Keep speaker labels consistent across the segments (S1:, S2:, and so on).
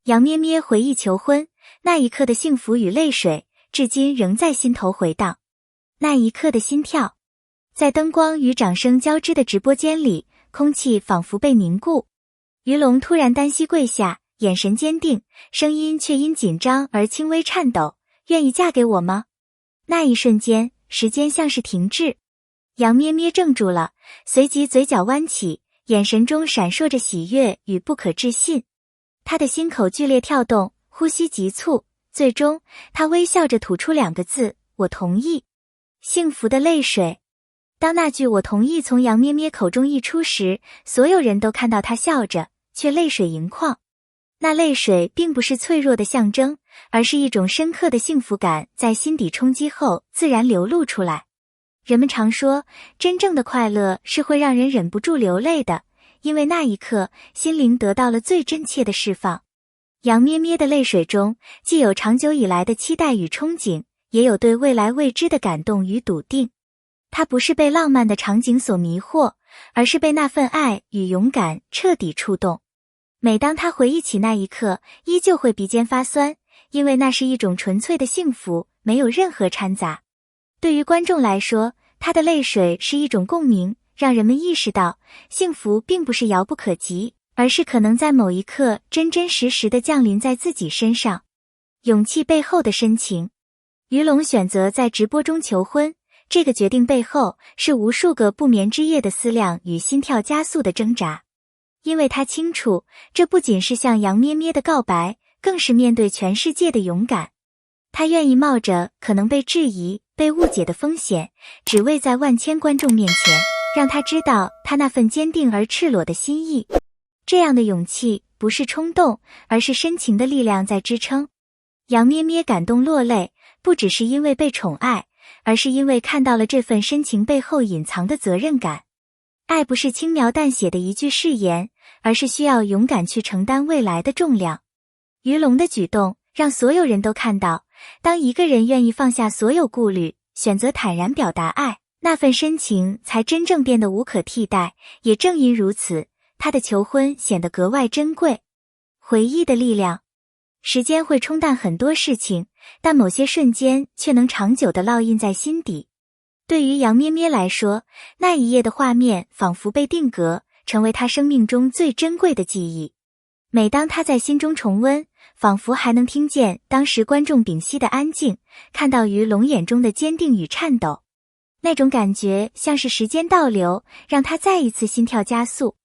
S1: 杨咩咩回忆求婚那一刻的幸福与泪水，至今仍在心头回荡。那一刻的心跳，在灯光与掌声交织的直播间里，空气仿佛被凝固。于龙突然单膝跪下，眼神坚定，声音却因紧张而轻微颤抖：“愿意嫁给我吗？”那一瞬间，时间像是停滞。杨咩咩怔住了，随即嘴角弯起，眼神中闪烁着喜悦与不可置信。他的心口剧烈跳动，呼吸急促，最终他微笑着吐出2个字：“我同意。”幸福的泪水。当那句“我同意”从杨咩咩口中溢出时，所有人都看到他笑着，却泪水盈眶。那泪水并不是脆弱的象征，而是一种深刻的幸福感在心底冲击后自然流露出来。人们常说，真正的快乐是会让人忍不住流泪的，因为那一刻心灵得到了最真切的释放。杨咩咩的泪水中既有长久以来的期待与憧憬，也有对未来未知的感动与笃定。她不是被浪漫的场景所迷惑，而是被那份爱与勇敢彻底触动。每当她回忆起那一刻，依旧会鼻尖发酸，因为那是一种纯粹的幸福，没有任何掺杂。对于观众来说，她的泪水是一种共鸣，让人们意识到幸福并不是遥不可及，而是可能在某一刻真真实实地降临在自己身上。勇气背后的深情。于龙选择在直播中求婚，这个决定背后是无数个不眠之夜的思量与心跳加速的挣扎。因为他清楚，这不仅是向杨咩咩的告白，更是面对全世界的勇敢。他愿意冒着可能被质疑、被误解的风险，只为在万千观众面前，让他知道他那份坚定而赤裸的心意。这样的勇气不是冲动，而是深情的力量在支撑。杨咩咩感动落泪，不只是因为被宠爱，而是因为看到了这份深情背后隐藏的责任感。爱不是轻描淡写的一句誓言，而是需要勇敢去承担未来的重量。于龙的举动让所有人都看到，当一个人愿意放下所有顾虑，选择坦然表达爱，那份深情才真正变得无可替代。也正因如此，他的求婚显得格外珍贵。回忆的力量。时间会冲淡很多事情，但某些瞬间却能长久地烙印在心底。对于杨咩咩来说，那一夜的画面仿佛被定格，成为她生命中最珍贵的记忆。每当她在心中重温，仿佛还能听见当时观众屏息的安静，看到于龙眼中的坚定与颤抖。那种感觉像是时间倒流，让她再一次心跳加速。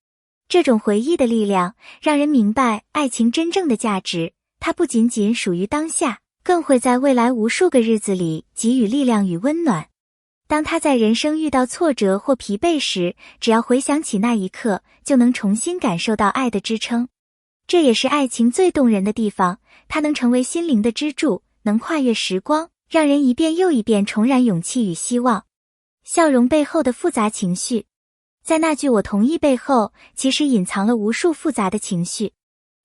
S1: 这种回忆的力量，让人明白爱情真正的价值，它不仅仅属于当下，更会在未来无数个日子里给予力量与温暖。当他在人生遇到挫折或疲惫时，只要回想起那一刻，就能重新感受到爱的支撑。这也是爱情最动人的地方，它能成为心灵的支柱，能跨越时光，让人一遍又一遍重燃勇气与希望。笑容背后的复杂情绪。在那句我同意背后，其实隐藏了无数复杂的情绪。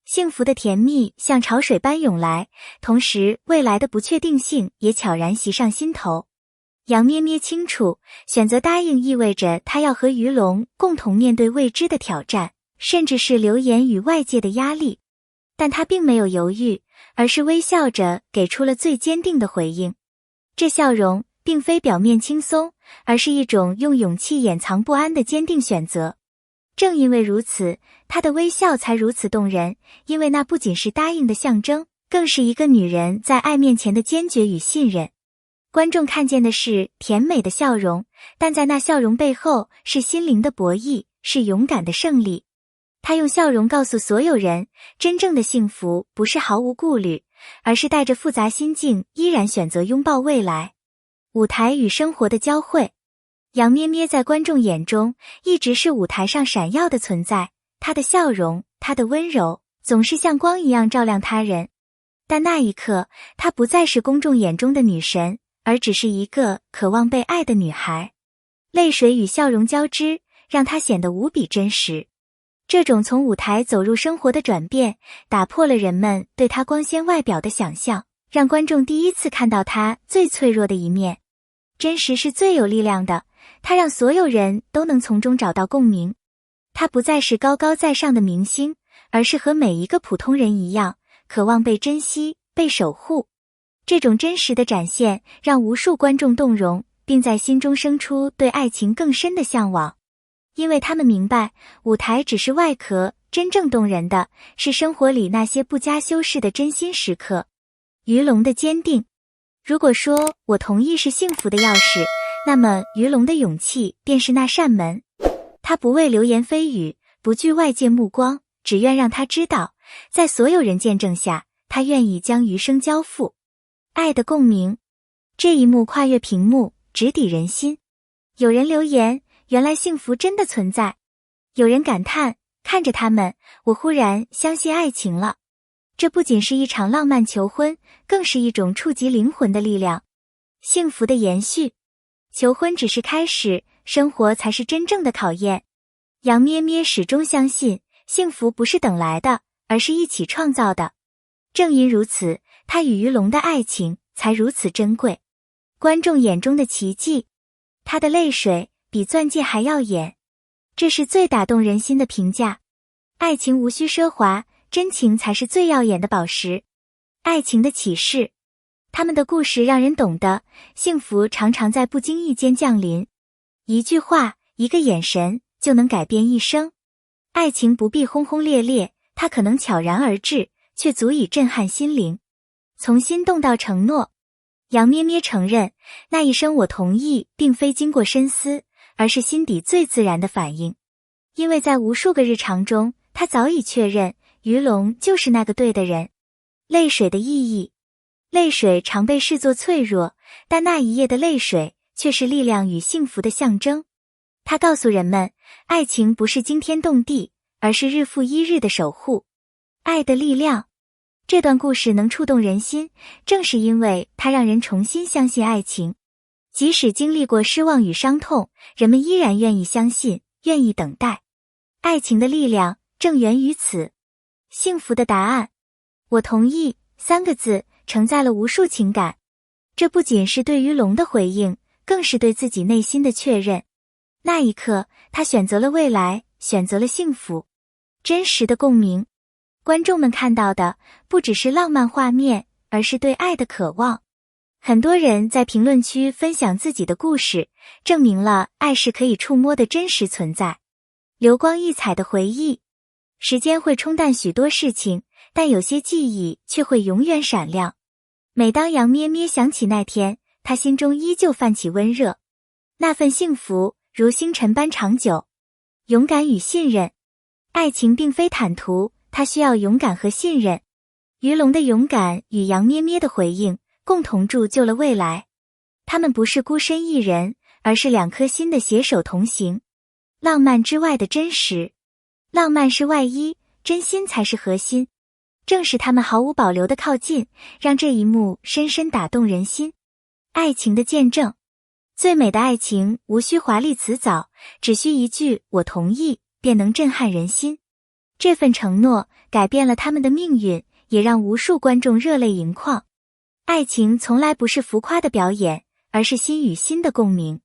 S1: 幸福的甜蜜像潮水般涌来，同时未来的不确定性也悄然袭上心头。杨咩咩清楚，选择答应意味着她要和于龙共同面对未知的挑战，甚至是流言与外界的压力。但她并没有犹豫，而是微笑着给出了最坚定的回应。这笑容并非表面轻松，而是一种用勇气掩藏不安的坚定选择。正因为如此，她的微笑才如此动人，因为那不仅是答应的象征，更是一个女人在爱面前的坚决与信任。观众看见的是甜美的笑容，但在那笑容背后是心灵的博弈，是勇敢的胜利。她用笑容告诉所有人，真正的幸福不是毫无顾虑，而是带着复杂心境依然选择拥抱未来。舞台与生活的交汇。杨咩咩在观众眼中一直是舞台上闪耀的存在，她的笑容，她的温柔，总是像光一样照亮他人。但那一刻，她不再是公众眼中的女神，而只是一个渴望被爱的女孩。泪水与笑容交织，让她显得无比真实。这种从舞台走入生活的转变，打破了人们对她光鲜外表的想象，让观众第一次看到她最脆弱的一面。真实是最有力量的，它让所有人都能从中找到共鸣。她不再是高高在上的明星，而是和每一个普通人一样，渴望被珍惜、被守护。这种真实的展现让无数观众动容，并在心中生出对爱情更深的向往。因为他们明白，舞台只是外壳，真正动人的是生活里那些不加修饰的真心时刻。于龙的坚定。如果说我同意是幸福的钥匙，那么于龙的勇气便是那扇门。他不畏流言蜚语，不惧外界目光，只愿让他知道，在所有人见证下，他愿意将余生交付。爱的共鸣。这一幕跨越屏幕，直抵人心。有人留言，原来幸福真的存在。有人感叹，看着他们，我忽然相信爱情了。这不仅是一场浪漫求婚，更是一种触及灵魂的力量。幸福的延续。求婚只是开始，生活才是真正的考验。杨咩咩始终相信，幸福不是等来的，而是一起创造的。正因如此，她与于龙的爱情才如此珍贵。观众眼中的奇迹。她的泪水比钻戒还耀眼。这是最打动人心的评价。爱情无需奢华，真情才是最耀眼的宝石。爱情的启示。他们的故事让人懂得，幸福常常在不经意间降临。一句话，一个眼神，就能改变一生。爱情不必轰轰烈烈，它可能悄然而至，却足以震撼心灵。从心动到承诺。杨咩咩承认，那一声我同意并非经过深思，而是心底最自然的反应。因为在无数个日常中，她早已确认，于龙就是那个对的人。泪水的意义。泪水常被视作脆弱，但那一夜的泪水却是力量与幸福的象征。它告诉人们，爱情不是惊天动地，而是日复一日的守护。爱的力量。这段故事能触动人心，正是因为它让人重新相信爱情。即使经历过失望与伤痛，人们依然愿意相信，愿意等待。爱情的力量正源于此。幸福的答案。我同意3个字承载了无数情感。这不仅是对于龙的回应，更是对自己内心的确认。那一刻，他选择了未来，选择了幸福。真实的共鸣。观众们看到的不只是浪漫画面，而是对爱的渴望。很多人在评论区分享自己的故事，证明了爱是可以触摸的真实存在。流光溢彩的回忆。时间会冲淡许多事情，但有些记忆却会永远闪亮。每当杨咩咩想起那天，她心中依旧泛起温热。那份幸福如星辰般长久。勇敢与信任。爱情并非坦途，它需要勇敢和信任。于龙的勇敢与杨咩咩的回应，共同铸就了未来。他们不是孤身一人，而是2颗心的携手同行。浪漫之外的真实。浪漫是外衣，真心才是核心。正是他们毫无保留的靠近，让这一幕深深打动人心。爱情的见证。最美的爱情无需华丽辞藻，只需一句我同意，便能震撼人心。这份承诺改变了他们的命运，也让无数观众热泪盈眶。爱情从来不是浮夸的表演，而是心与心的共鸣。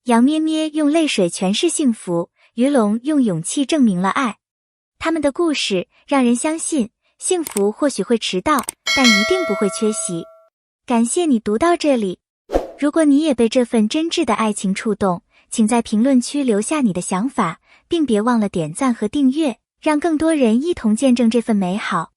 S1: 杨咩咩用泪水诠释幸福，于龙用勇气证明了爱。他们的故事让人相信，幸福或许会迟到，但一定不会缺席。感谢你读到这里。如果你也被这份真挚的爱情触动，请在评论区留下你的想法，并别忘了点赞和订阅，让更多人一同见证这份美好。